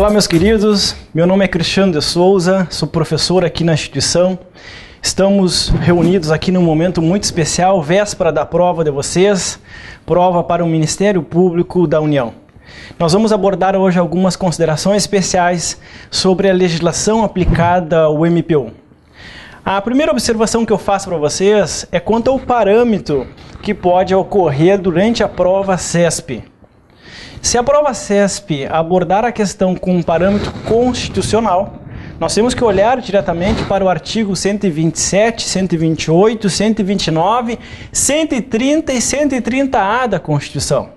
Olá, meus queridos, meu nome é Cristiano de Souza, sou professor aqui na instituição. Estamos reunidos aqui num momento muito especial, véspera da prova de vocês, prova para o Ministério Público da União. Nós vamos abordar hoje algumas considerações especiais sobre a legislação aplicada ao MPU. A primeira observação que eu faço para vocês é quanto ao parâmetro que pode ocorrer durante a prova CESP. Se a prova CESP abordar a questão com um parâmetro constitucional, nós temos que olhar diretamente para o artigo 127, 128, 129, 130 e 130A da Constituição.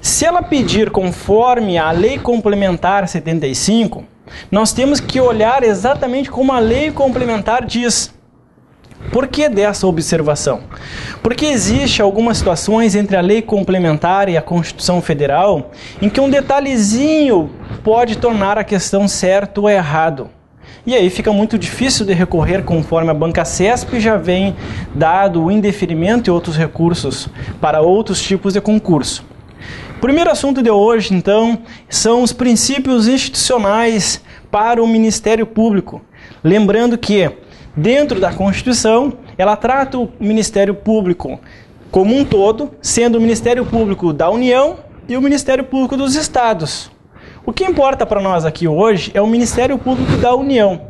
Se ela pedir conforme a Lei Complementar 75, nós temos que olhar exatamente como a Lei Complementar diz. Por que dessa observação? Porque existe algumas situações entre a Lei Complementar e a Constituição Federal em que um detalhezinho pode tornar a questão certo ou errado. E aí fica muito difícil de recorrer conforme a banca CESP já vem dado o indeferimento e outros recursos para outros tipos de concurso. O primeiro assunto de hoje, então, são os princípios institucionais para o Ministério Público. Lembrando que dentro da Constituição, ela trata o Ministério Público como um todo, sendo o Ministério Público da União e o Ministério Público dos Estados. O que importa para nós aqui hoje é o Ministério Público da União.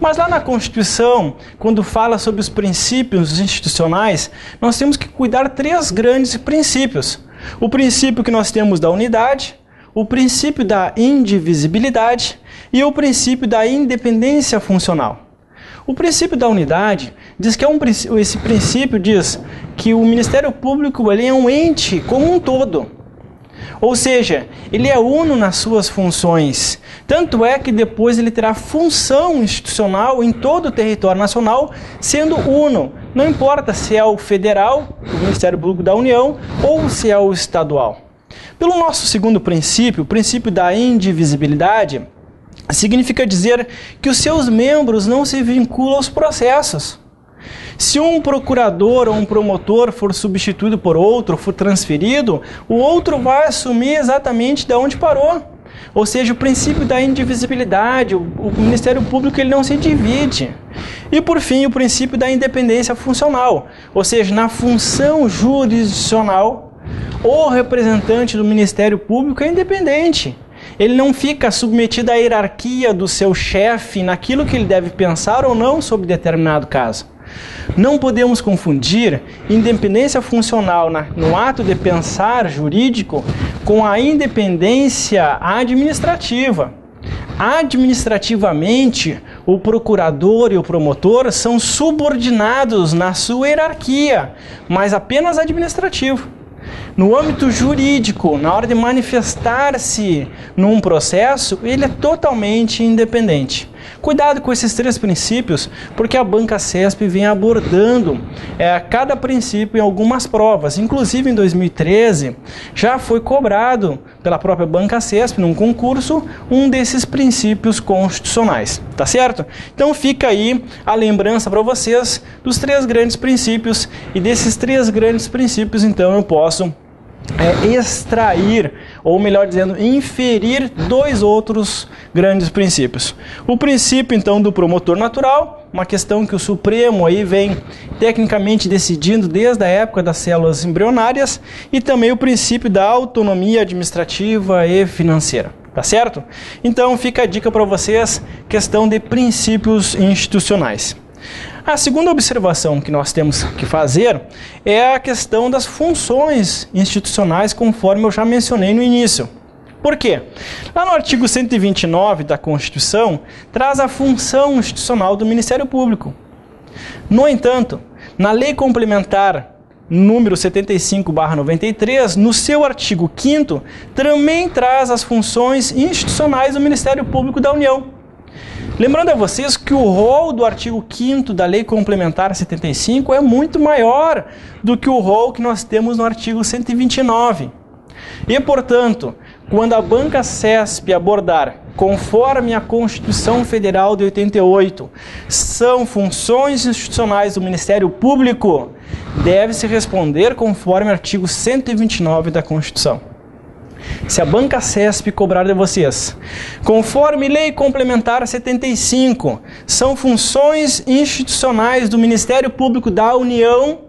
Mas lá na Constituição, quando fala sobre os princípios institucionais, nós temos que cuidar três grandes princípios. O princípio que nós temos da unidade, o princípio da indivisibilidade e o princípio da independência funcional. O princípio da unidade diz que esse princípio diz que o Ministério Público ele é um ente como um todo. Ou seja, ele é uno nas suas funções. Tanto é que depois ele terá função institucional em todo o território nacional, sendo uno. Não importa se é o federal, o Ministério Público da União, ou se é o estadual. Pelo nosso segundo princípio, o princípio da indivisibilidade, significa dizer que os seus membros não se vinculam aos processos. Se um procurador ou um promotor for substituído por outro, for transferido, o outro vai assumir exatamente de onde parou. Ou seja, o princípio da indivisibilidade, o Ministério Público ele não se divide. E por fim, o princípio da independência funcional, ou seja, na função jurisdicional, o representante do Ministério Público é independente. Ele não fica submetido à hierarquia do seu chefe naquilo que ele deve pensar ou não sobre determinado caso. Não podemos confundir independência funcional no ato de pensar jurídico com a independência administrativa. Administrativamente, o procurador e o promotor são subordinados na sua hierarquia, mas apenas administrativo. No âmbito jurídico, na hora de manifestar-se num processo, ele é totalmente independente. Cuidado com esses três princípios, porque a banca CESP vem abordando cada princípio em algumas provas. Inclusive, em 2013, já foi cobrado pela própria banca CESP, num concurso, um desses princípios constitucionais. Tá certo? Então fica aí a lembrança para vocês dos três grandes princípios, e desses três grandes princípios, então, eu posso extrair, ou melhor dizendo, inferir dois outros grandes princípios. O princípio, então, do promotor natural, uma questão que o Supremo aí vem tecnicamente decidindo desde a época das células embrionárias, e também o princípio da autonomia administrativa e financeira. Tá certo? Então fica a dica para vocês, questão de princípios institucionais. A segunda observação que nós temos que fazer é a questão das funções institucionais, conforme eu já mencionei no início. Por quê? Lá no artigo 129 da Constituição, traz a função institucional do Ministério Público. No entanto, na Lei Complementar número 75/93, no seu artigo 5º, também traz as funções institucionais do Ministério Público da União. Lembrando a vocês que o rol do artigo 5º da Lei Complementar 75 é muito maior do que o rol que nós temos no artigo 129. E, portanto, quando a banca CESP abordar, conforme a Constituição Federal de 88, são funções institucionais do Ministério Público, deve-se responder conforme o artigo 129 da Constituição. Se a banca CESP cobrar de vocês, conforme Lei Complementar 75, são funções institucionais do Ministério Público da União,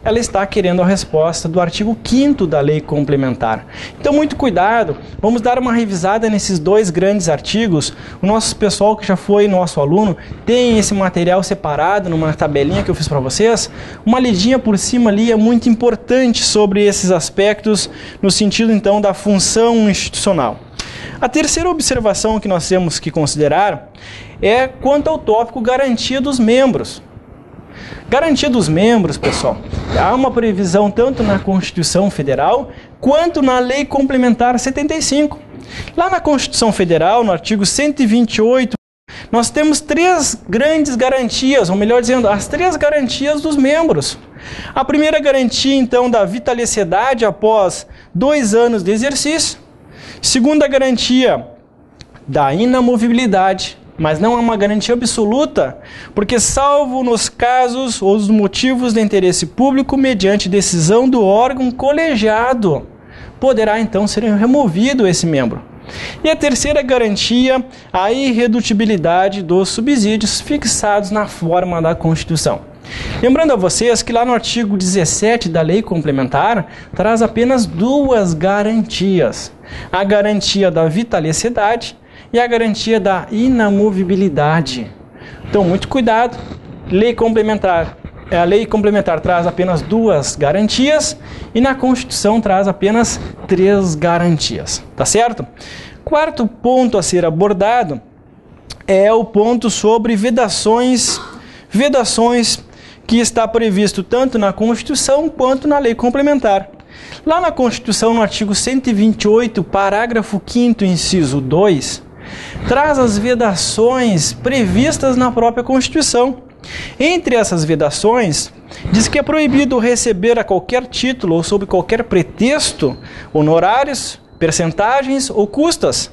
ela está querendo a resposta do artigo 5º da Lei Complementar. Então, muito cuidado, vamos dar uma revisada nesses dois grandes artigos. O nosso pessoal que já foi nosso aluno tem esse material separado numa tabelinha que eu fiz para vocês. Uma lidinha por cima ali é muito importante sobre esses aspectos, no sentido então da função institucional. A terceira observação que nós temos que considerar é quanto ao tópico garantia dos membros. Garantia dos membros, pessoal, há uma previsão tanto na Constituição Federal quanto na Lei Complementar 75. Lá na Constituição Federal, no artigo 128, nós temos três grandes garantias, ou melhor dizendo, as três garantias dos membros. A primeira garantia, então, da vitaliciedade após 2 anos de exercício. Segunda garantia, da inamovibilidade. Mas não é uma garantia absoluta, porque salvo nos casos ou os motivos de interesse público mediante decisão do órgão colegiado, poderá então ser removido esse membro. E a terceira garantia, a irredutibilidade dos subsídios fixados na forma da Constituição. Lembrando a vocês que lá no artigo 17 da Lei Complementar traz apenas 2 garantias. A garantia da vitaliciedade e a garantia da inamovibilidade. Então, muito cuidado. A Lei Complementar traz apenas 2 garantias e na Constituição traz apenas 3 garantias. Tá certo? Quarto ponto a ser abordado é o ponto sobre vedações. Vedações que está previsto tanto na Constituição quanto na Lei Complementar. Lá na Constituição, no artigo 128, parágrafo 5º, inciso 2, traz as vedações previstas na própria Constituição. Entre essas vedações, diz que é proibido receber a qualquer título ou sob qualquer pretexto honorários, percentagens ou custas.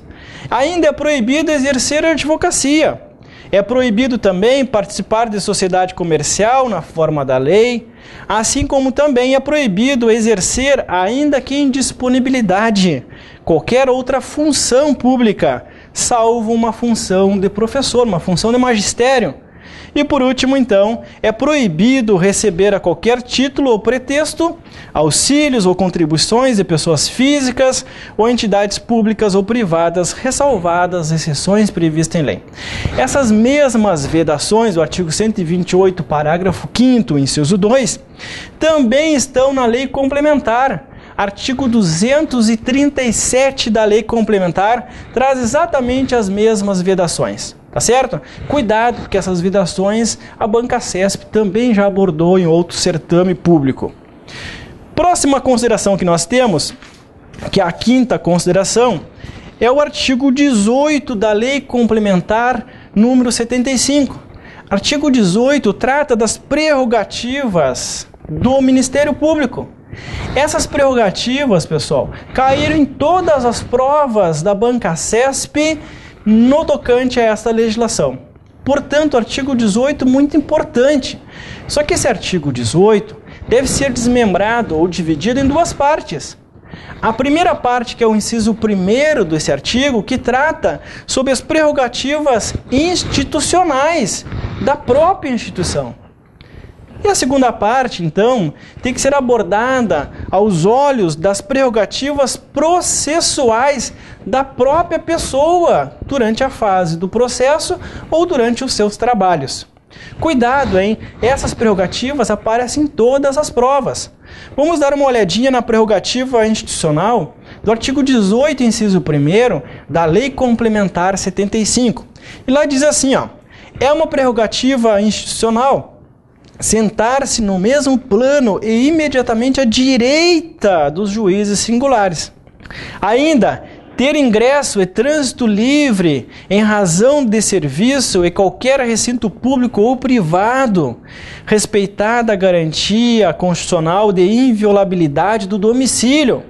Ainda é proibido exercer a advocacia. É proibido também participar de sociedade comercial na forma da lei, assim como também é proibido exercer, ainda que em disponibilidade, qualquer outra função pública, salvo uma função de professor, uma função de magistério. E por último, então, é proibido receber a qualquer título ou pretexto auxílios ou contribuições de pessoas físicas ou entidades públicas ou privadas, ressalvadas exceções previstas em lei. Essas mesmas vedações do artigo 128, parágrafo 5º, inciso 2, também estão na Lei Complementar. Artigo 237 da Lei Complementar traz exatamente as mesmas vedações. Tá certo? Cuidado, porque essas vedações a banca CESP também já abordou em outro certame público. Próxima consideração que nós temos, que é a 5ª consideração, é o artigo 18 da Lei Complementar número 75. Artigo 18 trata das prerrogativas do Ministério Público. Essas prerrogativas, pessoal, caíram em todas as provas da banca CESP no tocante a esta legislação. Portanto, o artigo 18 muito importante. Só que esse artigo 18 deve ser desmembrado ou dividido em 2 partes. A primeira parte, que é o inciso 1º desse artigo, que trata sobre as prerrogativas institucionais da própria instituição. E a segunda parte, então, tem que ser abordada aos olhos das prerrogativas processuais da própria pessoa durante a fase do processo ou durante os seus trabalhos. Cuidado, hein? Essas prerrogativas aparecem em todas as provas. Vamos dar uma olhadinha na prerrogativa institucional do artigo 18, inciso 1º, da Lei Complementar 75. E lá diz assim, ó, é uma prerrogativa institucional sentar-se no mesmo plano e imediatamente à direita dos juízes singulares. Ainda, ter ingresso e trânsito livre em razão de serviço em qualquer recinto público ou privado, respeitada a garantia constitucional de inviolabilidade do domicílio.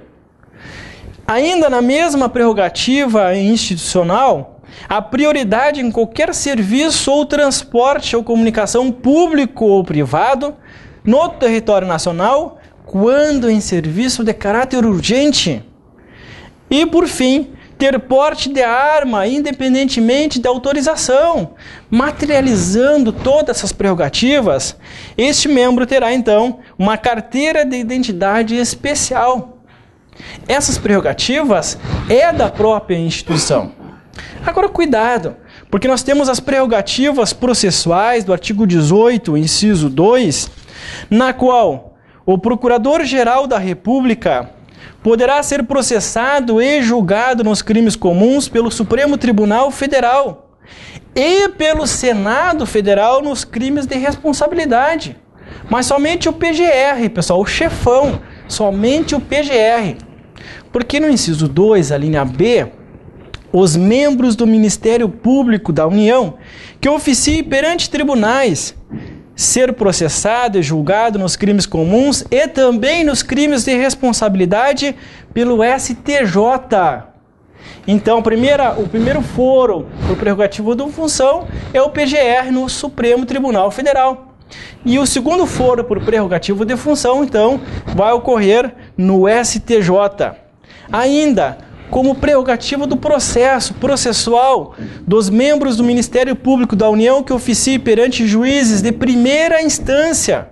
Ainda na mesma prerrogativa institucional, a prioridade em qualquer serviço ou transporte ou comunicação público ou privado no território nacional, quando em serviço de caráter urgente. E, por fim, ter porte de arma independentemente da autorização. Materializando todas essas prerrogativas, este membro terá, então, uma carteira de identidade especial. Essas prerrogativas é da própria instituição. Agora, cuidado, porque nós temos as prerrogativas processuais do artigo 18, inciso 2, na qual o Procurador-Geral da República poderá ser processado e julgado nos crimes comuns pelo Supremo Tribunal Federal e pelo Senado Federal nos crimes de responsabilidade. Mas somente o PGR, pessoal, o chefão, somente o PGR. Porque no inciso 2, a linha B, os membros do Ministério Público da União que oficiem perante tribunais ser processado e julgado nos crimes comuns e também nos crimes de responsabilidade pelo STJ. Então, o primeiro foro por prerrogativo de função é o PGR no Supremo Tribunal Federal. E o segundo foro por prerrogativo de função, então, vai ocorrer no STJ. Ainda, como prerrogativa do processo processual dos membros do Ministério Público da União que oficiem perante juízes de primeira instância,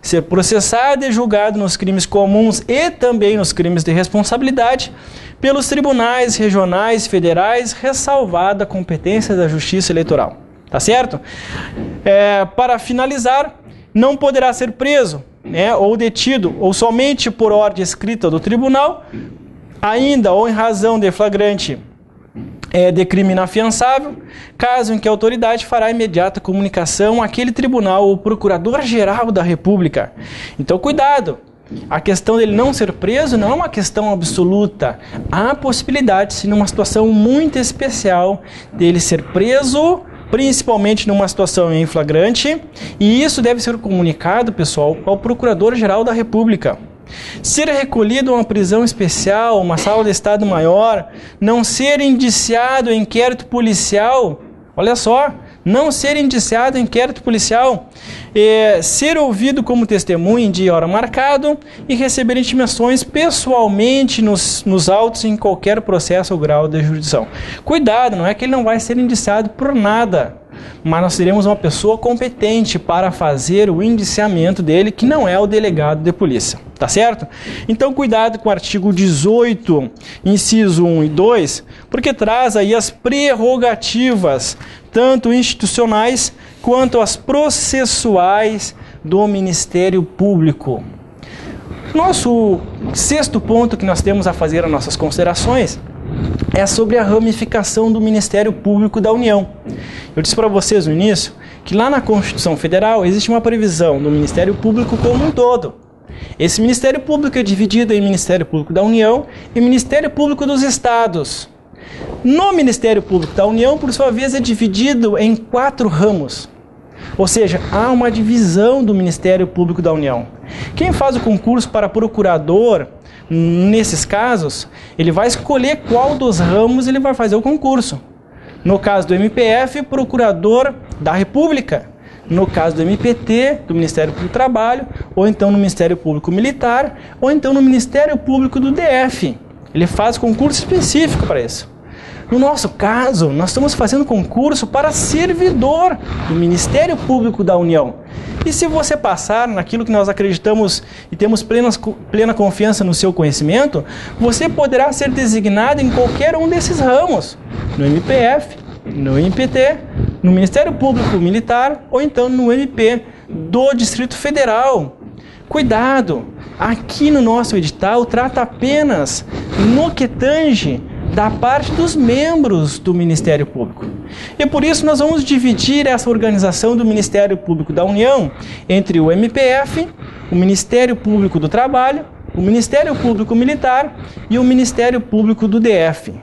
ser processado e julgado nos crimes comuns e também nos crimes de responsabilidade pelos tribunais regionais e federais, ressalvada a competência da Justiça Eleitoral. Tá certo? Para finalizar, não poderá ser preso, ou detido, ou somente por ordem escrita do tribunal, ainda ou em razão de flagrante de crime inafiançável, caso em que a autoridade fará imediata comunicação àquele tribunal ou Procurador-Geral da República. Então, cuidado! A questão dele não ser preso não é uma questão absoluta. Há possibilidade, se numa situação muito especial, dele ser preso, principalmente numa situação em flagrante, e isso deve ser comunicado, pessoal, ao Procurador-Geral da República. Ser recolhido a uma prisão especial, uma sala de Estado Maior, não ser indiciado em inquérito policial, olha só, não ser indiciado em inquérito policial, ser ouvido como testemunha em dia e hora marcado e receber intimações pessoalmente nos autos em qualquer processo ou grau de jurisdição. Cuidado, não é que ele não vai ser indiciado por nada, mas nós teremos uma pessoa competente para fazer o indiciamento dele, que não é o delegado de polícia, tá certo? Então, cuidado com o artigo 18, inciso 1 e 2, porque traz aí as prerrogativas, tanto institucionais quanto as processuais do Ministério Público. Nosso sexto ponto que nós temos a fazer as nossas considerações é sobre a ramificação do Ministério Público da União. Eu disse para vocês no início que lá na Constituição Federal existe uma previsão do Ministério Público como um todo. Esse Ministério Público é dividido em Ministério Público da União e Ministério Público dos Estados. No Ministério Público da União, por sua vez, é dividido em 4 ramos. Ou seja, há uma divisão do Ministério Público da União. Quem faz o concurso para procurador, nesses casos, ele vai escolher qual dos ramos ele vai fazer o concurso. No caso do MPF, Procurador da República. No caso do MPT, do Ministério Público do Trabalho, ou então no Ministério Público Militar, ou então no Ministério Público do DF. Ele faz concurso específico para isso. No nosso caso, nós estamos fazendo concurso para servidor do Ministério Público da União. E se você passar naquilo que nós acreditamos e temos plena confiança no seu conhecimento, você poderá ser designado em qualquer um desses ramos, no MPF, no MPT, no Ministério Público Militar ou então no MP do Distrito Federal. Cuidado! Aqui no nosso edital trata apenas no que tange da parte dos membros do Ministério Público. E por isso nós vamos dividir essa organização do Ministério Público da União entre o MPF, o Ministério Público do Trabalho, o Ministério Público Militar e o Ministério Público do DF.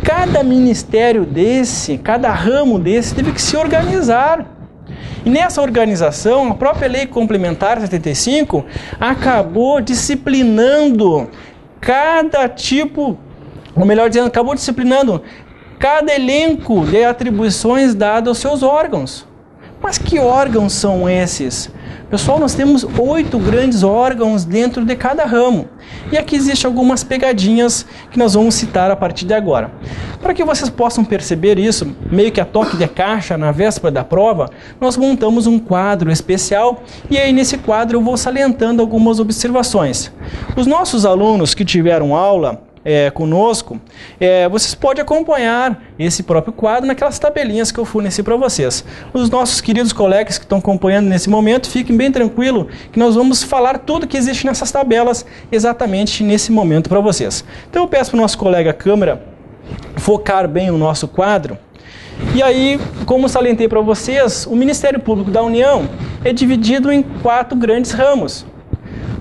Cada ministério desse, cada ramo desse teve que se organizar. E nessa organização, a própria Lei Complementar 75 acabou disciplinando cada tipo, ou melhor dizendo, acabou disciplinando cada elenco de atribuições dadas aos seus órgãos. Mas que órgãos são esses? Pessoal, nós temos 8 grandes órgãos dentro de cada ramo. E aqui existem algumas pegadinhas que nós vamos citar a partir de agora. Para que vocês possam perceber isso, meio que a toque de caixa na véspera da prova, nós montamos um quadro especial e aí nesse quadro eu vou salientando algumas observações. Os nossos alunos que tiveram aula conosco, vocês podem acompanhar esse próprio quadro naquelas tabelinhas que eu forneci para vocês. Os nossos queridos colegas que estão acompanhando nesse momento, fiquem bem tranquilos que nós vamos falar tudo que existe nessas tabelas exatamente nesse momento para vocês. Então eu peço para o nosso colega câmera focar bem o nosso quadro. E aí, como salientei para vocês, o Ministério Público da União é dividido em 4 grandes ramos.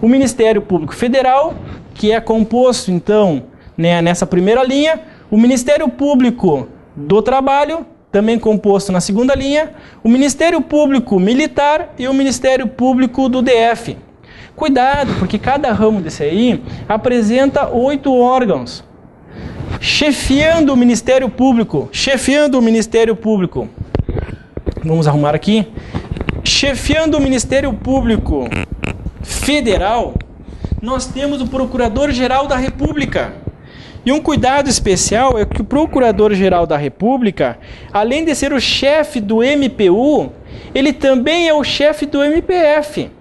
O Ministério Público Federal, que é composto então nessa primeira linha, o Ministério Público do Trabalho, também composto na segunda linha, o Ministério Público Militar e o Ministério Público do DF. Cuidado, porque cada ramo desse aí apresenta 8 órgãos. Chefiando o Ministério Público, vamos arrumar aqui, chefiando o Ministério Público Federal, nós temos o Procurador-Geral da República. E um cuidado especial é que o Procurador-Geral da República, além de ser o chefe do MPU, ele também é o chefe do MPF.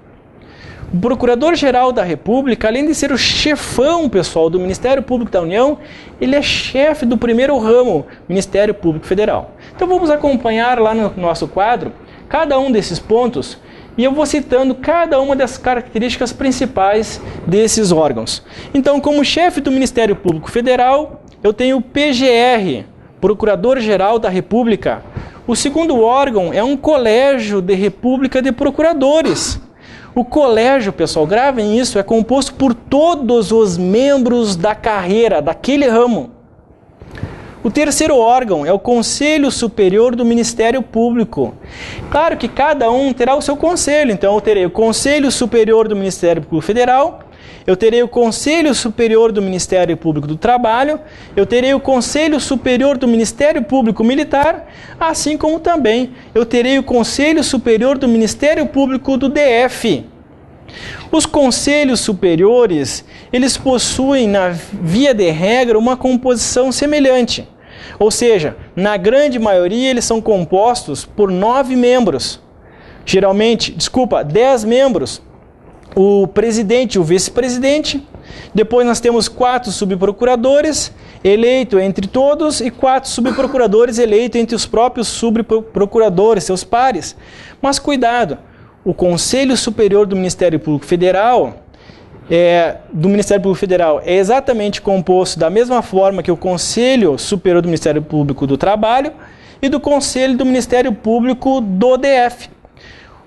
O Procurador-Geral da República, além de ser o chefão, pessoal, do Ministério Público da União, ele é chefe do primeiro ramo, Ministério Público Federal. Então vamos acompanhar lá no nosso quadro cada um desses pontos e eu vou citando cada uma das características principais desses órgãos. Então, como chefe do Ministério Público Federal, eu tenho o PGR, Procurador-Geral da República. O segundo órgão é um colégio de República de Procuradores. O colégio, pessoal, gravem isso, é composto por todos os membros da carreira, daquele ramo. O terceiro órgão é o Conselho Superior do Ministério Público. Claro que cada um terá o seu conselho, então eu terei o Conselho Superior do Ministério Público Federal, eu terei o Conselho Superior do Ministério Público do Trabalho, eu terei o Conselho Superior do Ministério Público Militar, assim como também eu terei o Conselho Superior do Ministério Público do DF. Os conselhos superiores, eles possuem, na via de regra, uma composição semelhante. Ou seja, na grande maioria, eles são compostos por 9 membros. Geralmente, 10 membros. O presidente e o vice-presidente. Depois nós temos 4 subprocuradores, eleito entre todos, e 4 subprocuradores eleitos entre os próprios subprocuradores, seus pares. Mas cuidado! O Conselho Superior do Ministério Público Federal é exatamente composto da mesma forma que o Conselho Superior do Ministério Público do Trabalho e do Conselho do Ministério Público do DF.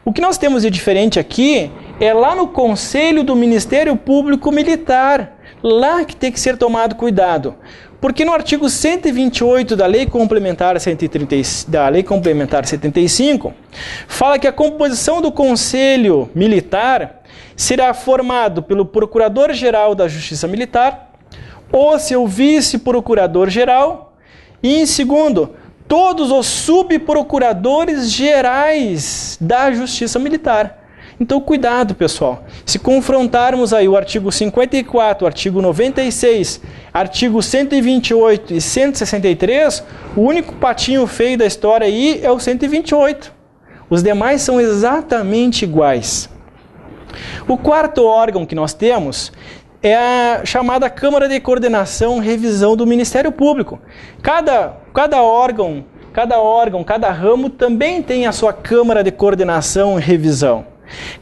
O que nós temos de diferente aqui é lá no Conselho do Ministério Público Militar, lá que tem que ser tomado cuidado. Porque no artigo 128 da Lei Complementar 75, fala que a composição do Conselho Militar será formado pelo Procurador-Geral da Justiça Militar, o seu Vice-Procurador-Geral e, em segundo, todos os subprocuradores gerais da Justiça Militar. Então, cuidado, pessoal. Se confrontarmos aí o artigo 54, artigo 96, artigo 128 e 163, o único patinho feio da história aí é o 128. Os demais são exatamente iguais. O quarto órgão que nós temos é a chamada Câmara de Coordenação e Revisão do Ministério Público. Cada órgão, cada ramo também tem a sua Câmara de Coordenação e Revisão.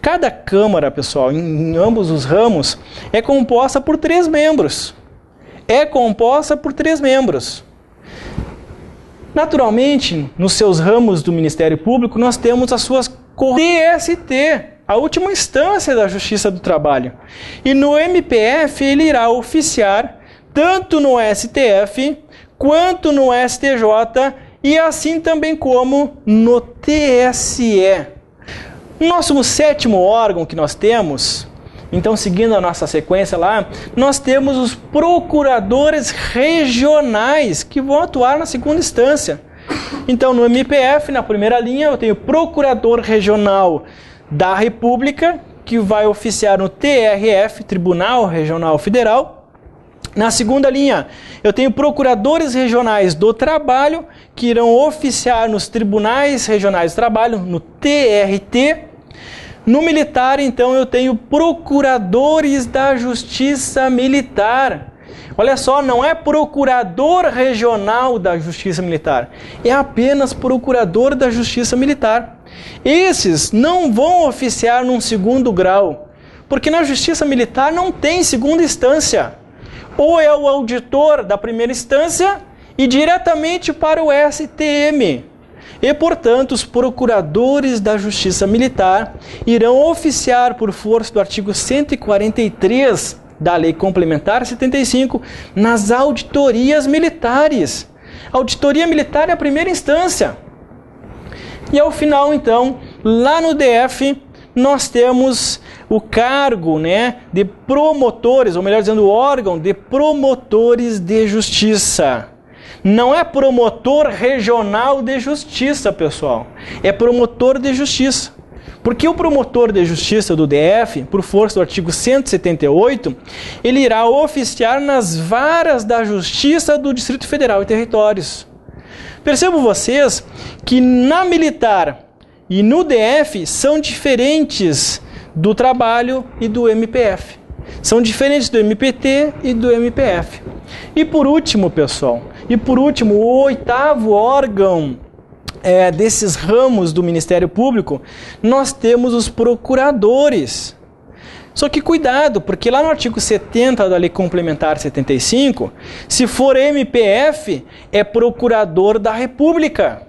Cada Câmara, pessoal, em ambos os ramos, é composta por 3 membros. Naturalmente, nos seus ramos do Ministério Público, nós temos as suas TST, a última instância da Justiça do Trabalho. E no MPF ele irá oficiar tanto no STF quanto no STJ e assim também como no TSE. Nosso 7º órgão que nós temos, então seguindo a nossa sequência lá, nós temos os procuradores regionais que vão atuar na segunda instância. Então, no MPF, na primeira linha, eu tenho Procurador Regional da República, que vai oficiar no TRF, Tribunal Regional Federal. Na segunda linha, eu tenho Procuradores Regionais do Trabalho, que irão oficiar nos Tribunais Regionais do Trabalho, no TRT. No militar, então, eu tenho Procuradores da Justiça Militar. Olha só, não é Procurador Regional da Justiça Militar, é apenas Procurador da Justiça Militar. Esses não vão oficiar num segundo grau, porque na Justiça Militar não tem segunda instância. Ou é o auditor da primeira instância e diretamente para o STM. E, portanto, os procuradores da Justiça Militar irão oficiar por força do artigo 143 da Lei Complementar 75 nas auditorias militares. A auditoria militar é a primeira instância. E ao final, então, lá no DF, nós temos o cargo, de promotores, ou melhor dizendo, o órgão de promotores de justiça. Não é promotor regional de justiça, pessoal. É promotor de justiça. Porque o promotor de justiça do DF, por força do artigo 178, ele irá oficiar nas varas da Justiça do Distrito Federal e Territórios. Percebam vocês que na militar e no DF são diferentes do trabalho e do MPF. São diferentes do MPT e do MPF. E por último, pessoal, o oitavo órgão desses ramos do Ministério Público, nós temos os procuradores. Só que cuidado, porque lá no artigo 70 da Lei Complementar 75, se for MPF, é Procurador da República.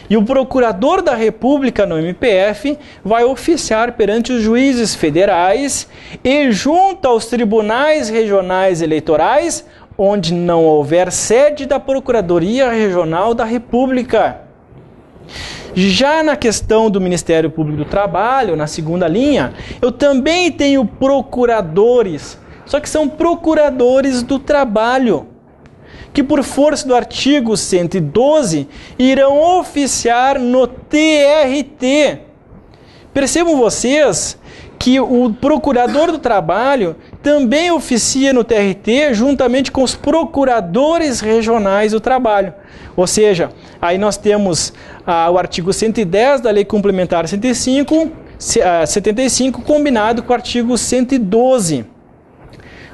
E o Procurador da República no MPF vai oficiar perante os juízes federais e junto aos tribunais regionais eleitorais, onde não houver sede da Procuradoria Regional da República. Já na questão do Ministério Público do Trabalho, na segunda linha, eu também tenho procuradores, só que são procuradores do trabalho, que por força do artigo 112 irão oficiar no TRT. Percebam vocês que o procurador do trabalho também oficia no TRT juntamente com os procuradores regionais do trabalho. Ou seja, aí nós temos o artigo 110 da Lei Complementar 75 combinado com o artigo 112.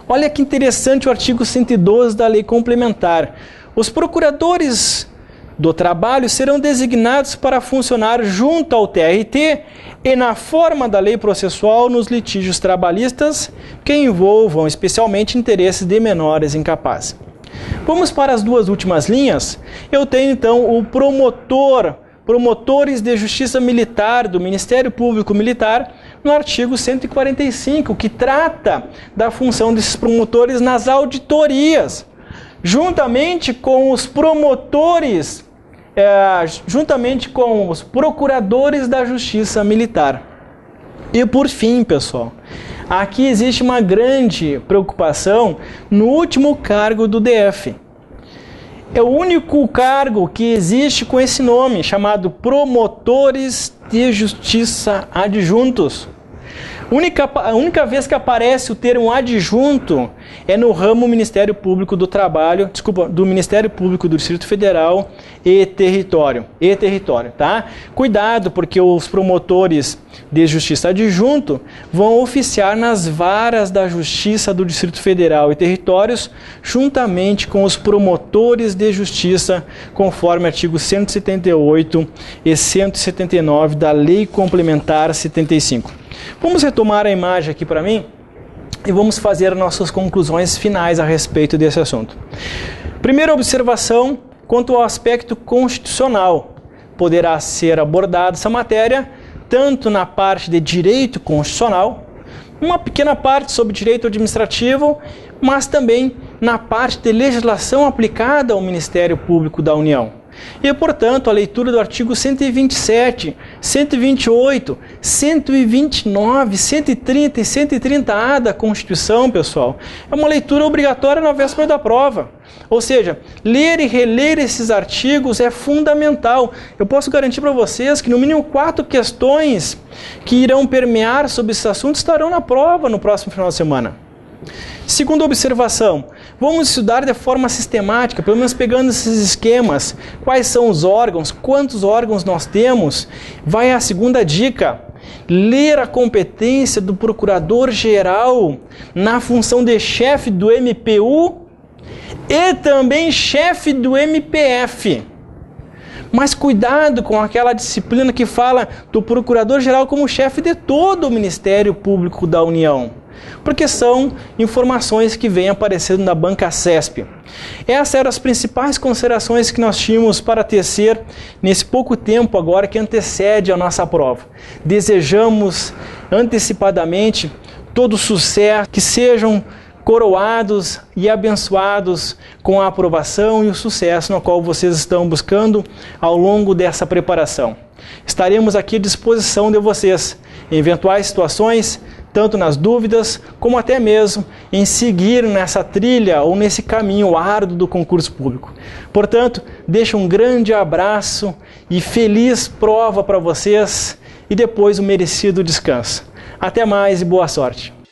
Olha que interessante o artigo 112 da Lei Complementar. Os procuradores do trabalho serão designados para funcionar junto ao TRT e na forma da lei processual nos litígios trabalhistas que envolvam especialmente interesses de menores incapazes. Vamos para as duas últimas linhas. Eu tenho então o promotores de justiça militar do Ministério Público Militar no artigo 145, que trata da função desses promotores nas auditorias, juntamente com os promotores, juntamente com os procuradores da Justiça Militar. E por fim, pessoal, aqui existe uma grande preocupação no último cargo do DF. É o único cargo que existe com esse nome, chamado Promotores de Justiça Adjuntos. A única vez que aparece o termo adjunto é no ramo Ministério Público do Trabalho, do Ministério Público do Distrito Federal e Território, tá? Cuidado, porque os promotores de justiça adjunto vão oficiar nas varas da Justiça do Distrito Federal e Territórios, juntamente com os promotores de justiça, conforme artigo 178 e 179 da Lei Complementar 75. Vamos retomar a imagem aqui para mim e vamos fazer nossas conclusões finais a respeito desse assunto. Primeira observação, quanto ao aspecto constitucional, poderá ser abordada essa matéria tanto na parte de direito constitucional, uma pequena parte sobre direito administrativo, mas também na parte de legislação aplicada ao Ministério Público da União. E, portanto, a leitura do artigo 127 128, 129, 130 e 130A da Constituição, pessoal, é uma leitura obrigatória na véspera da prova. Ou seja, ler e reler esses artigos é fundamental. Eu posso garantir para vocês que no mínimo 4 questões que irão permear sobre esse assunto estarão na prova no próximo final de semana. Segunda observação, vamos estudar de forma sistemática, pelo menos pegando esses esquemas, quais são os órgãos, quantos órgãos nós temos. Vai a segunda dica, ler a competência do Procurador-Geral na função de chefe do MPU e também chefe do MPF. Mas cuidado com aquela disciplina que fala do Procurador-Geral como chefe de todo o Ministério Público da União, porque são informações que vêm aparecendo na banca CESP. Essas eram as principais considerações que nós tínhamos para tecer nesse pouco tempo agora que antecede a nossa prova. Desejamos antecipadamente todo sucesso, que sejam coroados e abençoados com a aprovação e o sucesso no qual vocês estão buscando ao longo dessa preparação. Estaremos aqui à disposição de vocês em eventuais situações, tanto nas dúvidas, como até mesmo em seguir nessa trilha ou nesse caminho árduo do concurso público. Portanto, deixo um grande abraço e feliz prova para vocês e depois o merecido descanso. Até mais e boa sorte!